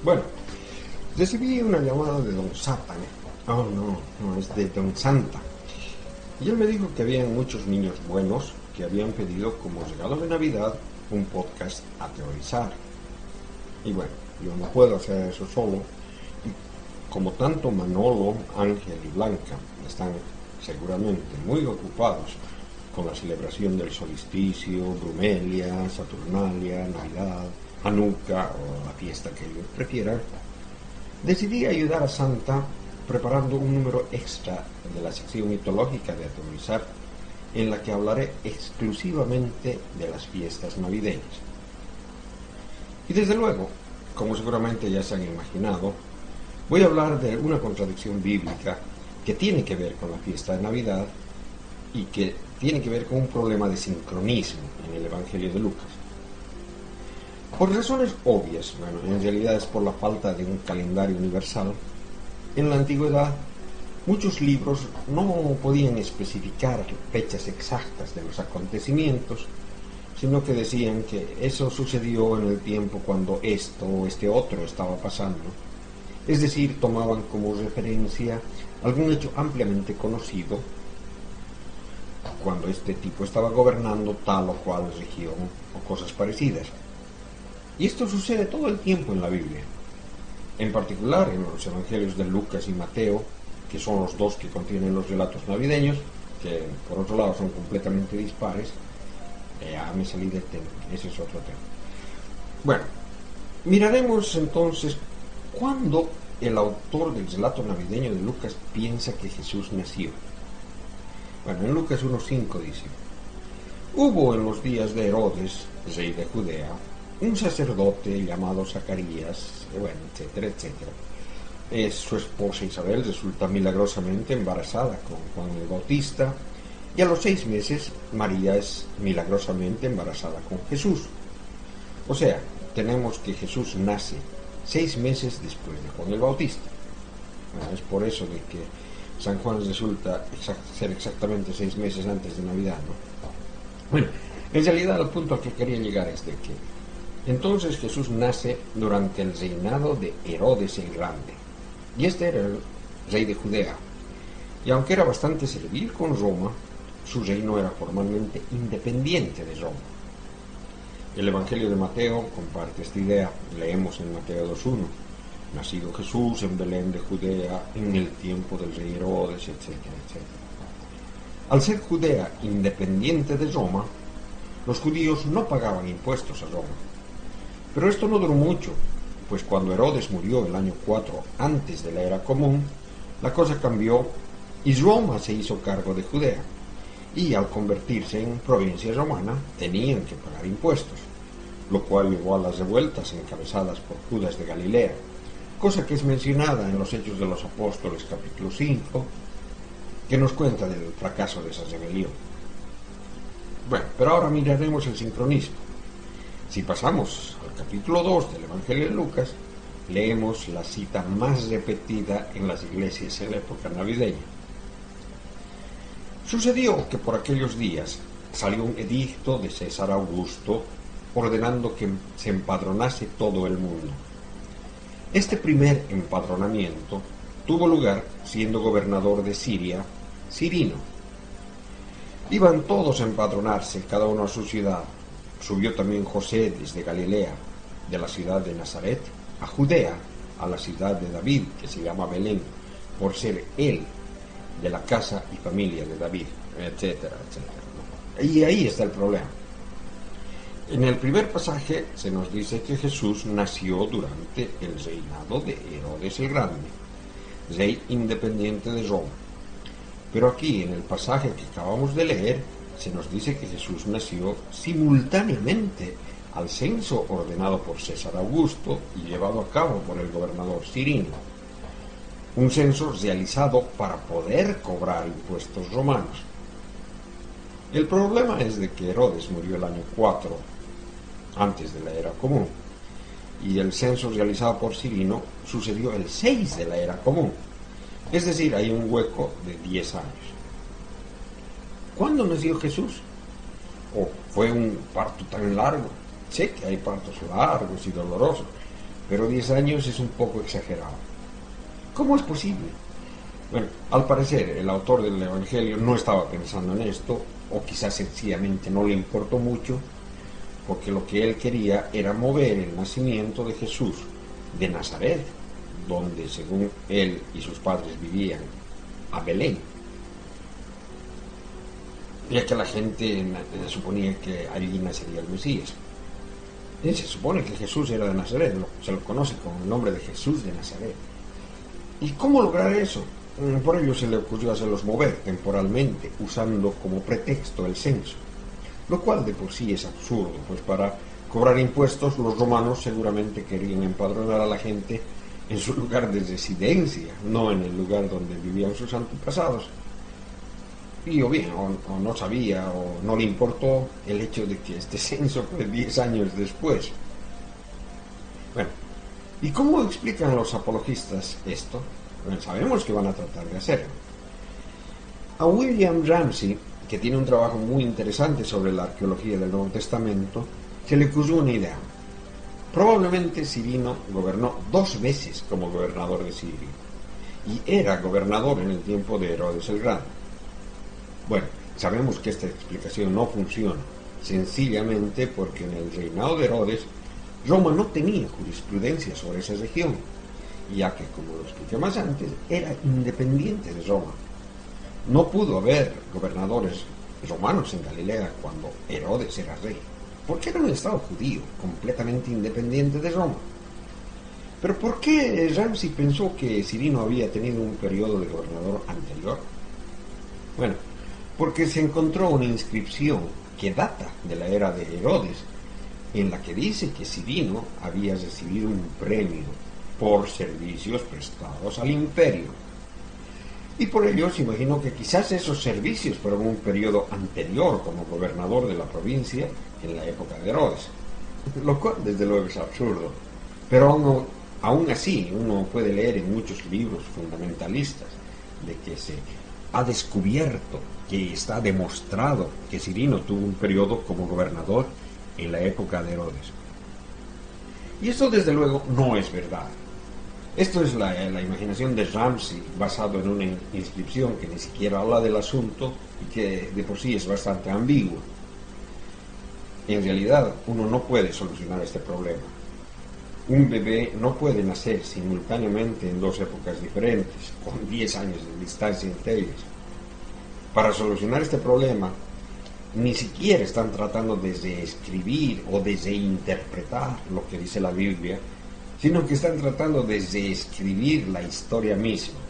Bueno, recibí una llamada de don Satan. Oh, no, no, es de don Santa. Y él me dijo que habían muchos niños buenos que habían pedido como regalo de Navidad un podcast a teorizar. Y bueno, yo no puedo hacer eso solo. Y como tanto Manolo, Ángel y Blanca están seguramente muy ocupados con la celebración del solsticio, Brumelia, Saturnalia, Navidad, Hanukkah o la fiesta que ellos prefieran, decidí ayudar a Santa preparando un número extra de la sección mitológica de Atomizar, en la que hablaré exclusivamente de las fiestas navideñas. Y desde luego, como seguramente ya se han imaginado, voy a hablar de una contradicción bíblica que tiene que ver con la fiesta de Navidad y que tiene que ver con un problema de sincronismo en el Evangelio de Lucas. Por razones obvias, bueno, en realidad es por la falta de un calendario universal, en la antigüedad muchos libros no podían especificar fechas exactas de los acontecimientos, sino que decían que eso sucedió en el tiempo cuando esto o este otro estaba pasando. Es decir, tomaban como referencia algún hecho ampliamente conocido cuando este tipo estaba gobernando tal o cual región o cosas parecidas. Y esto sucede todo el tiempo en la Biblia, en particular en los evangelios de Lucas y Mateo, que son los dos que contienen los relatos navideños, que por otro lado son completamente dispares. Ya me salí del tema, ese es otro tema. Bueno, miraremos entonces cuándo el autor del relato navideño de Lucas piensa que Jesús nació. Bueno, en Lucas 1.5 dice: hubo en los días de Herodes, rey de Judea, un sacerdote llamado Zacarías, bueno, etcétera, etcétera. Su esposa Isabel resulta milagrosamente embarazada con Juan el Bautista, y a los 6 meses María es milagrosamente embarazada con Jesús. O sea, tenemos que Jesús nace 6 meses después de Juan el Bautista. Bueno, es por eso de que San Juan resulta ser exactamente 6 meses antes de Navidad, ¿no? Bueno, en realidad el punto al que quería llegar es de que entonces Jesús nace durante el reinado de Herodes el Grande, y este era el rey de Judea, y aunque era bastante servil con Roma, su reino era formalmente independiente de Roma. El Evangelio de Mateo comparte esta idea. Leemos en Mateo 2.1: nacido Jesús en Belén de Judea en el tiempo del rey Herodes, etcétera, etcétera. Al ser Judea independiente de Roma, los judíos no pagaban impuestos a Roma. Pero esto no duró mucho, pues cuando Herodes murió el año 4 antes de la era común, la cosa cambió y Roma se hizo cargo de Judea, y al convertirse en provincia romana tenían que pagar impuestos, lo cual llevó a las revueltas encabezadas por Judas de Galilea, cosa que es mencionada en los Hechos de los Apóstoles capítulo 5, que nos cuenta del fracaso de esa rebelión. Bueno, pero ahora miraremos el sincronismo. Si pasamos al capítulo 2 del Evangelio de Lucas, leemos la cita más repetida en las iglesias en la época navideña. Sucedió que por aquellos días salió un edicto de César Augusto ordenando que se empadronase todo el mundo. Este primer empadronamiento tuvo lugar siendo gobernador de Siria Cirino. Iban todos a empadronarse, cada uno a su ciudad. Subió también José desde Galilea, de la ciudad de Nazaret, a Judea, a la ciudad de David, que se llama Belén, por ser él de la casa y familia de David, etcétera, etcétera. Y ahí está el problema. En el primer pasaje se nos dice que Jesús nació durante el reinado de Herodes el Grande, rey independiente de Roma. Pero aquí, en el pasaje que acabamos de leer, se nos dice que Jesús nació simultáneamente al censo ordenado por César Augusto y llevado a cabo por el gobernador Cirino. Un censo realizado para poder cobrar impuestos romanos. El problema es de que Herodes murió el año 4 antes de la era común, y el censo realizado por Cirino sucedió el 6 de la era común. Es decir, hay un hueco de 10 años. ¿Cuándo nació Jesús? ¿O fue un parto tan largo? Sé que hay partos largos y dolorosos, pero 10 años es un poco exagerado. ¿Cómo es posible? Bueno, al parecer el autor del Evangelio no estaba pensando en esto, o quizás sencillamente no le importó mucho, porque lo que él quería era mover el nacimiento de Jesús de Nazaret, donde según él y sus padres vivían, a Belén, ya que la gente suponía que allí nacería el Mesías. Y se supone que Jesús era de Nazaret, se lo conoce con el nombre de Jesús de Nazaret. ¿Y cómo lograr eso? Por ello se le ocurrió hacerlos mover temporalmente, usando como pretexto el censo, lo cual de por sí es absurdo, pues para cobrar impuestos los romanos seguramente querían empadronar a la gente en su lugar de residencia, no en el lugar donde vivían sus antepasados. Y o bien, o no sabía, o no le importó el hecho de que este censo fue 10 años después. Bueno, ¿y cómo explican los apologistas esto? Bueno, sabemos que van a tratar de hacerlo. A William Ramsey, que tiene un trabajo muy interesante sobre la arqueología del Nuevo Testamento, se le ocurrió una idea. Probablemente Cirino gobernó 2 veces como gobernador de Siria, y era gobernador en el tiempo de Herodes el Grande. Bueno, sabemos que esta explicación no funciona, sencillamente porque en el reinado de Herodes, Roma no tenía jurisprudencia sobre esa región, ya que, como lo expliqué más antes, era independiente de Roma. No pudo haber gobernadores romanos en Galilea cuando Herodes era rey, porque era un estado judío, completamente independiente de Roma. Pero ¿por qué Ramsey pensó que Cirino había tenido un periodo de gobernador anterior? Bueno, porque se encontró una inscripción que data de la era de Herodes, en la que dice que Cirino había recibido un premio por servicios prestados al imperio. Y por ello se imaginó que quizás esos servicios fueron un periodo anterior como gobernador de la provincia en la época de Herodes, lo cual desde luego es absurdo, pero aún así uno puede leer en muchos libros fundamentalistas de que se ha descubierto, que está demostrado que Cirino tuvo un periodo como gobernador en la época de Herodes. Y esto desde luego no es verdad. Esto es la imaginación de Ramsey, basado en una inscripción que ni siquiera habla del asunto y que de por sí es bastante ambigua. En realidad, uno no puede solucionar este problema. Un bebé no puede nacer simultáneamente en 2 épocas diferentes, con 10 años de distancia entre ellas. Para solucionar este problema, ni siquiera están tratando de reescribir o de reinterpretar lo que dice la Biblia, sino que están tratando de reescribir la historia misma.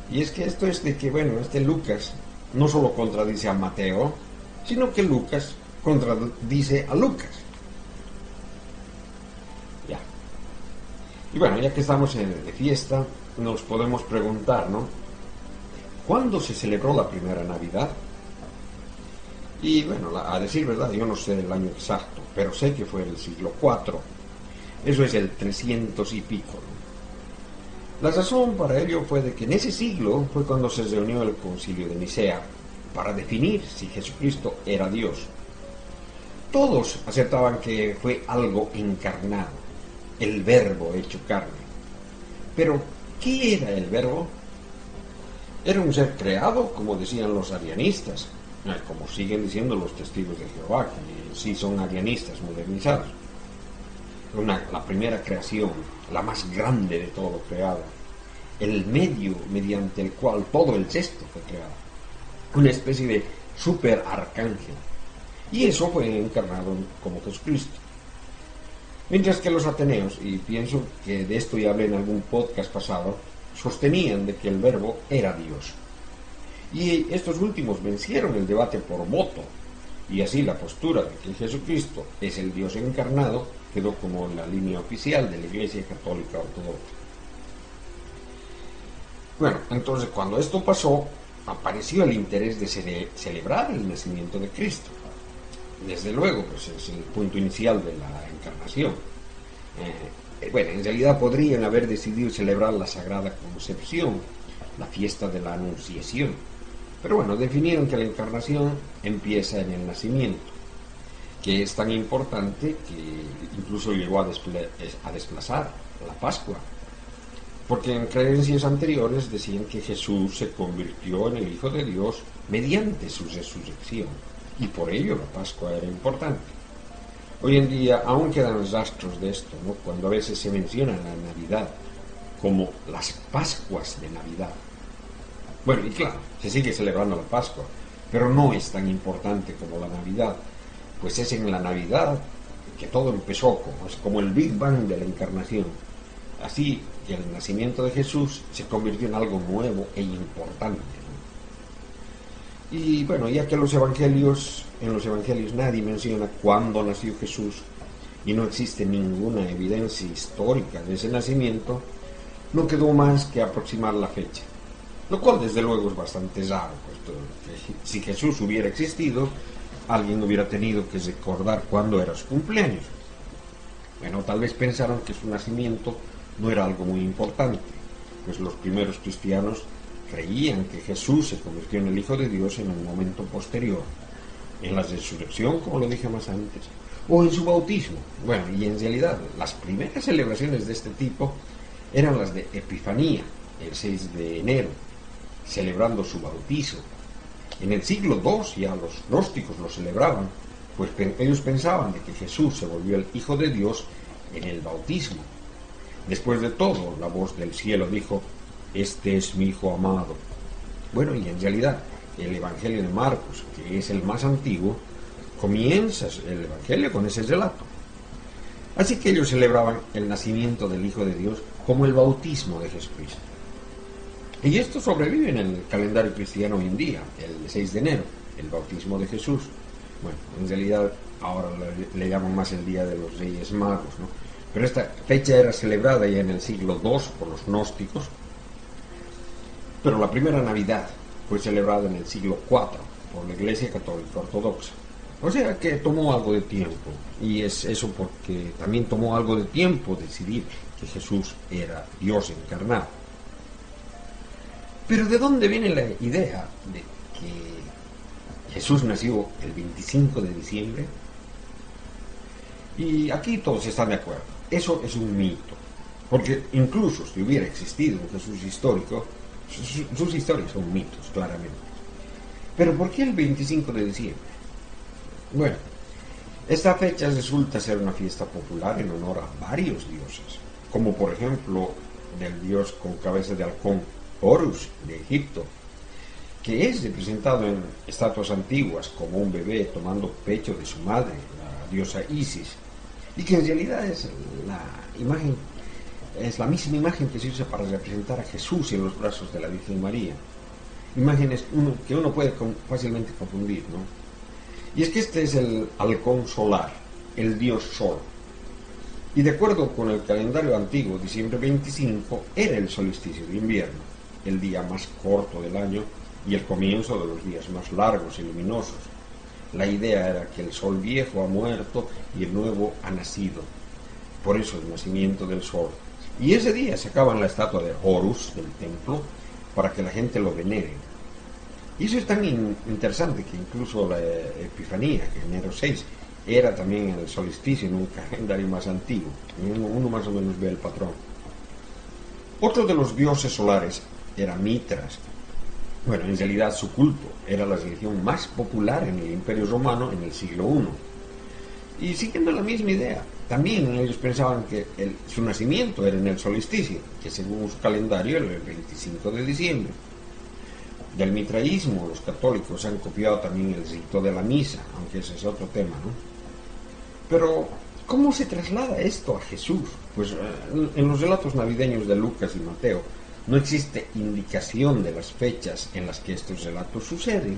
Y es que esto es de que, bueno, este Lucas no solo contradice a Mateo, sino que Lucas contradice a Lucas. Ya. Y bueno, ya que estamos de fiesta, nos podemos preguntar, ¿no? ¿Cuándo se celebró la primera Navidad? Y bueno, a decir verdad, yo no sé el año exacto, pero sé que fue el siglo IV. Eso es el 300 y pico, ¿no? La razón para ello fue de que en ese siglo fue cuando se reunió el Concilio de Nicea para definir si Jesucristo era Dios. Todos aceptaban que fue algo encarnado, el Verbo hecho carne. Pero, ¿qué era el Verbo? Era un ser creado, como decían los arianistas, como siguen diciendo los testigos de Jehová, que sí son arianistas modernizados. La primera creación, la más grande de todo lo creado, el medio mediante el cual todo el resto fue creado, una especie de super arcángel, y eso fue encarnado como Jesucristo. Mientras que los ateneos, y pienso que de esto ya hablé en algún podcast pasado, sostenían de que el Verbo era Dios, y estos últimos vencieron el debate por voto, y así la postura de que Jesucristo es el Dios encarnado quedó como la línea oficial de la Iglesia Católica Ortodoxa. Bueno, entonces cuando esto pasó, apareció el interés de celebrar el nacimiento de Cristo. Desde luego, pues es el punto inicial de la encarnación. Bueno, en realidad podrían haber decidido celebrar la Sagrada Concepción, la fiesta de la Anunciación. Pero bueno, definieron que la encarnación empieza en el nacimiento, que es tan importante que incluso llegó a desplazar la Pascua, porque en creencias anteriores decían que Jesús se convirtió en el Hijo de Dios mediante su resurrección, y por ello la Pascua era importante. Hoy en día aún quedan rastros de esto, ¿no? Cuando a veces se menciona la Navidad como las Pascuas de Navidad. Bueno, y claro, se sigue celebrando la Pascua, pero no es tan importante como la Navidad, pues es en la Navidad que todo empezó, es como el Big Bang de la Encarnación. Así que el nacimiento de Jesús se convirtió en algo nuevo e importante, ¿no? Y bueno, ya que en los evangelios nadie menciona cuándo nació Jesús y no existe ninguna evidencia histórica de ese nacimiento, no quedó más que aproximar la fecha, lo cual desde luego es bastante raro, puesto que si Jesús hubiera existido, alguien hubiera tenido que recordar cuándo era su cumpleaños. Bueno, tal vez pensaron que su nacimiento no era algo muy importante, pues los primeros cristianos creían que Jesús se convirtió en el Hijo de Dios en un momento posterior, en la resurrección, como lo dije más antes, o en su bautismo. Bueno, y en realidad las primeras celebraciones de este tipo eran las de Epifanía, el 6 de enero, celebrando su bautizo. En el siglo II ya los gnósticos lo celebraban, pues ellos pensaban de que Jesús se volvió el Hijo de Dios en el bautismo. Después de todo, la voz del cielo dijo: "Este es mi Hijo amado". Bueno, y en realidad el Evangelio de Marcos, que es el más antiguo, comienza el Evangelio con ese relato. Así que ellos celebraban el nacimiento del Hijo de Dios como el bautismo de Jesucristo. Y esto sobrevive en el calendario cristiano hoy en día, el 6 de enero, el bautismo de Jesús. Bueno, en realidad ahora le llaman más el Día de los Reyes Magos, ¿no? Pero esta fecha era celebrada ya en el siglo II por los gnósticos, pero la primera Navidad fue celebrada en el siglo IV por la Iglesia Católica Ortodoxa. O sea que tomó algo de tiempo, y es eso porque también tomó algo de tiempo decidir que Jesús era Dios encarnado. Pero ¿de dónde viene la idea de que Jesús nació el 25 de diciembre? Y aquí todos están de acuerdo. Eso es un mito. Porque incluso si hubiera existido un Jesús histórico, sus historias son mitos, claramente. Pero ¿por qué el 25 de diciembre? Bueno, esta fecha resulta ser una fiesta popular en honor a varios dioses, como por ejemplo del dios con cabeza de halcón Horus de Egipto, que es representado en estatuas antiguas como un bebé tomando pecho de su madre, la diosa Isis, y que en realidad es la misma imagen que se usa para representar a Jesús en los brazos de la Virgen María. Imágenes que uno puede fácilmente confundir, ¿no? Y es que este es el halcón solar, el dios sol. Y de acuerdo con el calendario antiguo, diciembre 25 era el solsticio de invierno, el día más corto del año y el comienzo de los días más largos y luminosos. La idea era que el sol viejo ha muerto y el nuevo ha nacido. Por eso el nacimiento del sol. Y ese día sacaban la estatua de Horus del templo para que la gente lo venere. Y eso es tan interesante que incluso la Epifanía, que enero 6, era también el solsticio en un calendario más antiguo. Uno más o menos ve el patrón. Otro de los dioses solares era Mitras. Bueno, en realidad su culto era la religión más popular en el Imperio Romano en el siglo I. Y siguiendo la misma idea, también ellos pensaban que su nacimiento era en el solsticio, que según su calendario era el 25 de diciembre. Del mitraísmo, los católicos han copiado también el rito de la misa, aunque ese es otro tema, ¿no? Pero, ¿cómo se traslada esto a Jesús? Pues en los relatos navideños de Lucas y Mateo no existe indicación de las fechas en las que estos relatos suceden.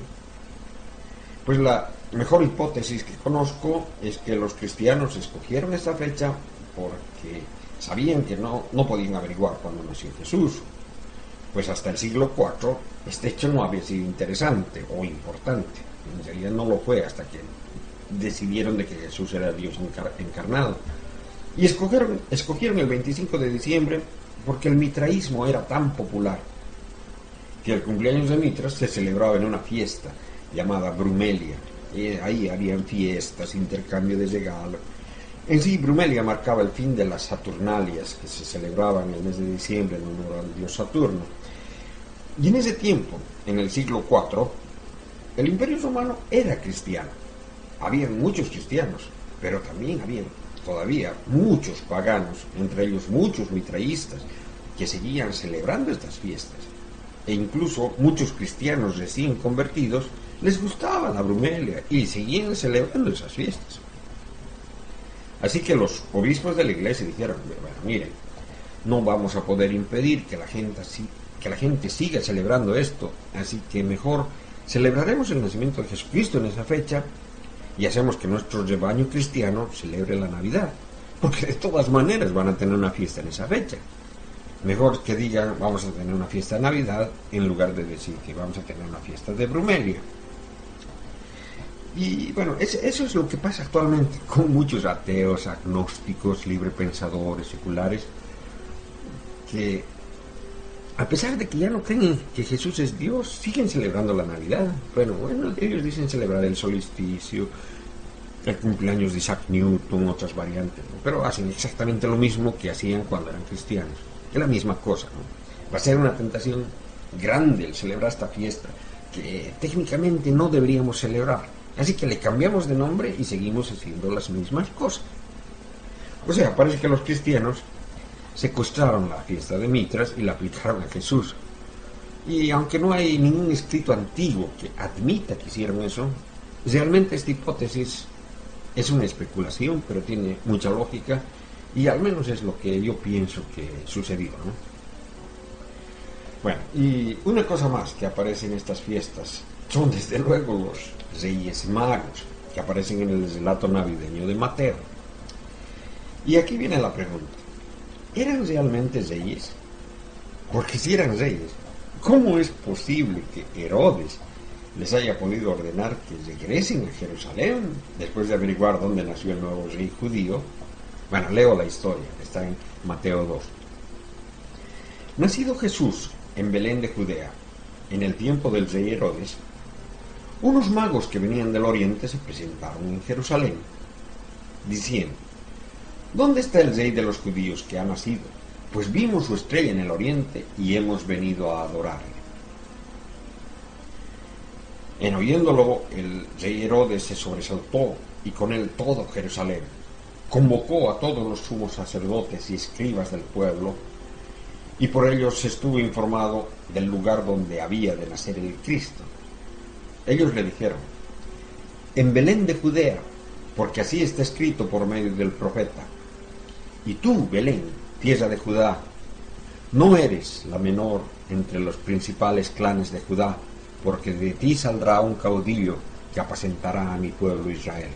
Pues la mejor hipótesis que conozco es que los cristianos escogieron esta fecha porque sabían que no podían averiguar cuándo nació Jesús. Pues hasta el siglo IV este hecho no había sido interesante o importante. En realidad no lo fue hasta que decidieron de que Jesús era Dios encarnado. Y escogieron el 25 de diciembre porque el mitraísmo era tan popular que el cumpleaños de Mitras se celebraba en una fiesta llamada Brumelia, Ahí habían fiestas, intercambio de regalos. En sí, Brumelia marcaba el fin de las Saturnalias que se celebraban en el mes de diciembre en honor al dios Saturno. Y en ese tiempo, en el siglo IV, el Imperio Romano era cristiano. Habían muchos cristianos, pero también habían todavía muchos paganos, entre ellos muchos mitraístas, que seguían celebrando estas fiestas. E incluso muchos cristianos recién convertidos les gustaba la Brumelia y seguían celebrando esas fiestas. Así que los obispos de la iglesia dijeron, bueno, miren, no vamos a poder impedir que la gente siga celebrando esto, así que mejor celebraremos el nacimiento de Jesucristo en esa fecha y hacemos que nuestro rebaño cristiano celebre la Navidad, porque de todas maneras van a tener una fiesta en esa fecha. Mejor que digan, vamos a tener una fiesta de Navidad, en lugar de decir que vamos a tener una fiesta de Brumelia. Y bueno, eso es lo que pasa actualmente con muchos ateos, agnósticos, librepensadores, seculares, que a pesar de que ya no creen que Jesús es Dios, siguen celebrando la Navidad. Bueno, ellos dicen celebrar el solsticio, el cumpleaños de Isaac Newton, otras variantes, ¿no? Pero hacen exactamente lo mismo que hacían cuando eran cristianos. Es la misma cosa, ¿no? Va a ser una tentación grande el celebrar esta fiesta, que técnicamente no deberíamos celebrar. Así que le cambiamos de nombre y seguimos haciendo las mismas cosas. O sea, parece que los cristianos secuestraron la fiesta de Mitras y la aplicaron a Jesús. Y aunque no hay ningún escrito antiguo que admita que hicieron eso, realmente esta hipótesis es una especulación, pero tiene mucha lógica y al menos es lo que yo pienso que sucedió, ¿no? Bueno, y una cosa más que aparece en estas fiestas son desde luego los Reyes Magos, que aparecen en el relato navideño de Mateo. Y aquí viene la pregunta. ¿Eran realmente reyes? Porque si eran reyes, ¿cómo es posible que Herodes les haya podido ordenar que regresen a Jerusalén después de averiguar dónde nació el nuevo rey judío? Bueno, leo la historia, está en Mateo 2. Nacido Jesús en Belén de Judea, en el tiempo del rey Herodes, unos magos que venían del oriente se presentaron en Jerusalén, diciendo: ¿Dónde está el rey de los judíos que ha nacido? Pues vimos su estrella en el oriente y hemos venido a adorarle. En oyéndolo, el rey Herodes se sobresaltó y con él todo Jerusalén. Convocó a todos los sumos sacerdotes y escribas del pueblo y por ellos estuvo informado del lugar donde había de nacer el Cristo. Ellos le dijeron: en Belén de Judea, porque así está escrito por medio del profeta. Y tú, Belén, tierra de Judá, no eres la menor entre los principales clanes de Judá, porque de ti saldrá un caudillo que apacentará a mi pueblo Israel.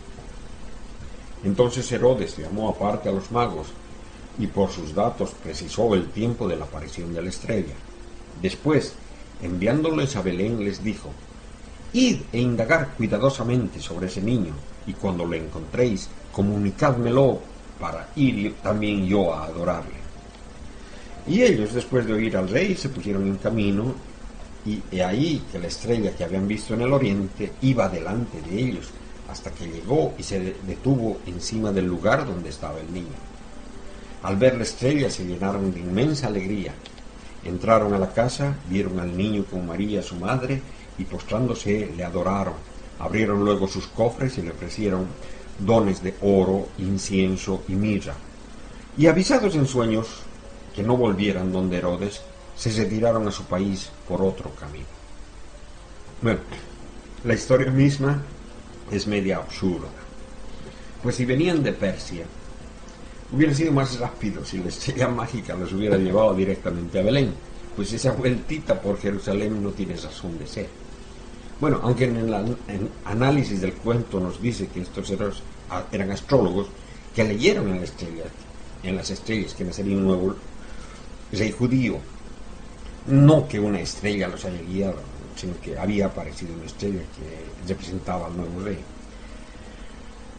Entonces Herodes llamó aparte a los magos y por sus datos precisó el tiempo de la aparición de la estrella. Después, enviándoles a Belén, les dijo: id e indagar cuidadosamente sobre ese niño, y cuando lo encontréis, comunicádmelo para ir también yo a adorarle. Y ellos, después de oír al rey, se pusieron en camino, y he ahí que la estrella que habían visto en el oriente iba delante de ellos, hasta que llegó y se detuvo encima del lugar donde estaba el niño. Al ver la estrella se llenaron de inmensa alegría. Entraron a la casa, vieron al niño con María su madre, y postrándose le adoraron. Abrieron luego sus cofres y le ofrecieron dones de oro, incienso y mirra. Y avisados en sueños que no volvieran donde Herodes, se retiraron a su país por otro camino. Bueno, la historia misma es media absurda, pues si venían de Persia, hubiera sido más rápido si la estrella mágica los hubiera llevado directamente a Belén, pues esa vueltita por Jerusalén no tiene razón de ser. Bueno, aunque en el análisis del cuento nos dice que estos eran astrólogos que leyeron en las estrellas que nacería un nuevo rey judío, no que una estrella los haya guiado, sino que había aparecido una estrella que representaba al nuevo rey.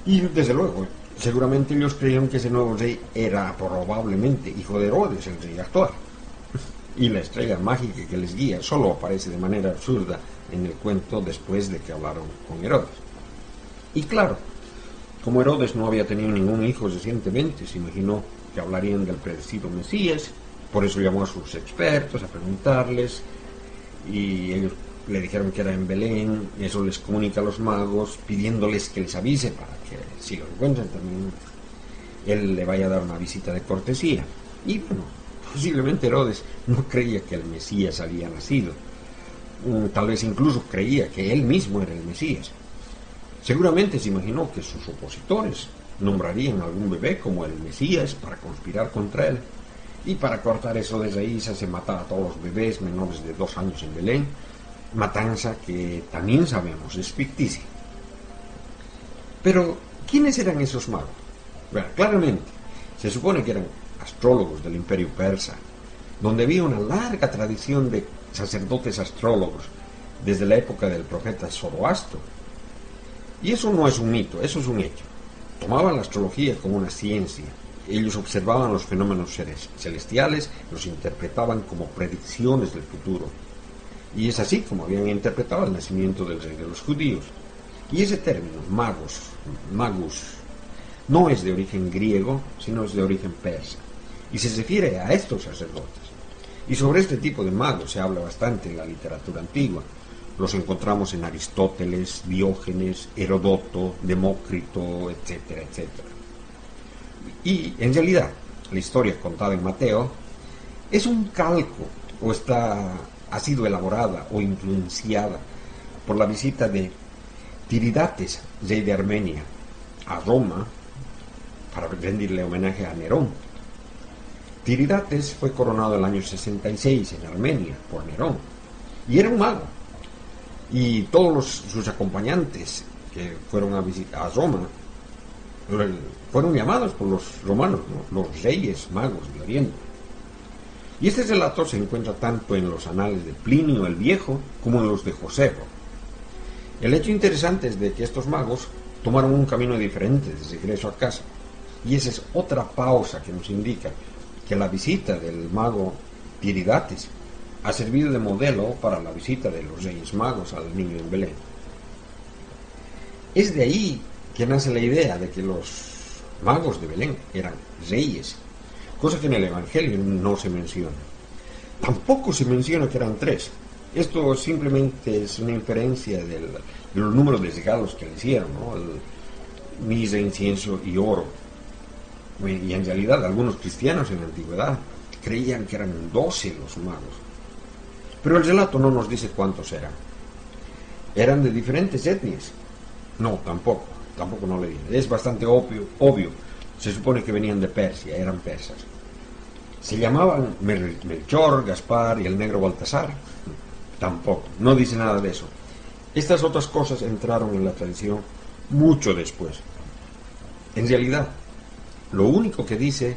Y desde luego, seguramente ellos creyeron que ese nuevo rey era probablemente hijo de Herodes, el rey actual. Y la estrella mágica que les guía solo aparece de manera absurda en el cuento después de que hablaron con Herodes. Y claro, como Herodes no había tenido ningún hijo recientemente, se imaginó que hablarían del predecido Mesías, por eso llamó a sus expertos a preguntarles, y ellos le dijeron que era en Belén. Eso les comunica a los magos, pidiéndoles que les avise para que, si lo encuentran, también él le vaya a dar una visita de cortesía. Y bueno, posiblemente Herodes no creía que el Mesías había nacido, tal vez incluso creía que él mismo era el Mesías. Seguramente se imaginó que sus opositores nombrarían a algún bebé como el Mesías para conspirar contra él, y para cortar eso de raíz se mataba a todos los bebés menores de 2 años en Belén, matanza que también sabemos es ficticia. Pero, ¿quiénes eran esos magos? Bueno, claramente, se supone que eran astrólogos del Imperio Persa, donde había una larga tradición de sacerdotes astrólogos desde la época del profeta Zoroastro. Y eso no es un mito, eso es un hecho. Tomaban la astrología como una ciencia. Ellos observaban los fenómenos celestiales, los interpretaban como predicciones del futuro. Y es así como habían interpretado el nacimiento del rey de los judíos. Y ese término, magus, no es de origen griego, sino es de origen persa, y se refiere a estos sacerdotes. Y sobre este tipo de magos se habla bastante en la literatura antigua. Los encontramos en Aristóteles, Diógenes, Heródoto, Demócrito, etcétera, etcétera. Y en realidad, la historia contada en Mateo es un calco, o ha sido elaborada o influenciada por la visita de Tiridates, rey de Armenia, a Roma para rendirle homenaje a Nerón. Tiridates fue coronado en el año 66 en Armenia por Nerón, y era un mago. Y todos sus acompañantes que fueron a Roma fueron llamados por los romanos, ¿no?, los reyes magos del Oriente. Y este relato se encuentra tanto en los anales de Plinio el Viejo como en los de Josefo. El hecho interesante es de que estos magos tomaron un camino diferente de regreso a casa, y esa es otra pausa que nos indica que la visita del mago Tiridates ha servido de modelo para la visita de los Reyes Magos al niño en Belén. Es de ahí que nace la idea de que los magos de Belén eran reyes, cosa que en el Evangelio no se menciona. Tampoco se menciona que eran 3. Esto simplemente es una inferencia de los números de regalos que le hicieron, ¿no? Mirra, incienso y oro. Y en realidad algunos cristianos en la antigüedad creían que eran 12 los magos. Pero el relato no nos dice cuántos eran. ¿Eran de diferentes etnias? No, tampoco no le dice. Es bastante obvio. Se supone que venían de Persia, eran persas. ¿Se llamaban Melchor, Gaspar y el negro Baltasar? Tampoco, no dice nada de eso. Estas otras cosas entraron en la tradición mucho después. En realidad, lo único que dice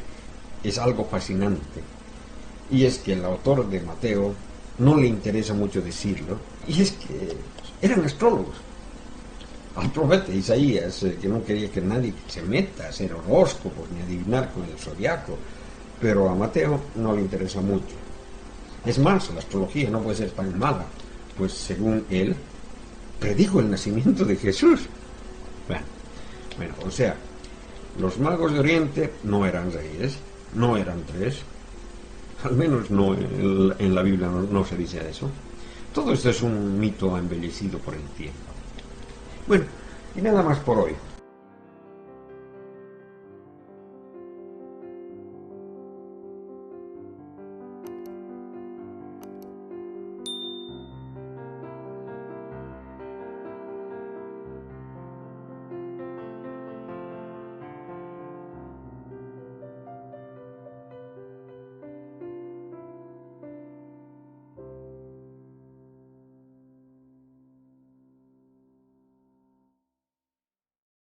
es algo fascinante, y es que el autor de Mateo no le interesa mucho decirlo, y es que eran astrólogos. Al profeta Isaías, que no quería que nadie se meta a hacer horóscopos ni adivinar con el zodiaco, pero a Mateo no le interesa mucho. Es más, la astrología no puede ser tan mala, pues según él, predijo el nacimiento de Jesús. Bueno, o sea, los magos de Oriente no eran reyes, no eran 3, al menos no en la Biblia no se dice eso. Todo esto es un mito embellecido por el tiempo. Bueno, y nada más por hoy.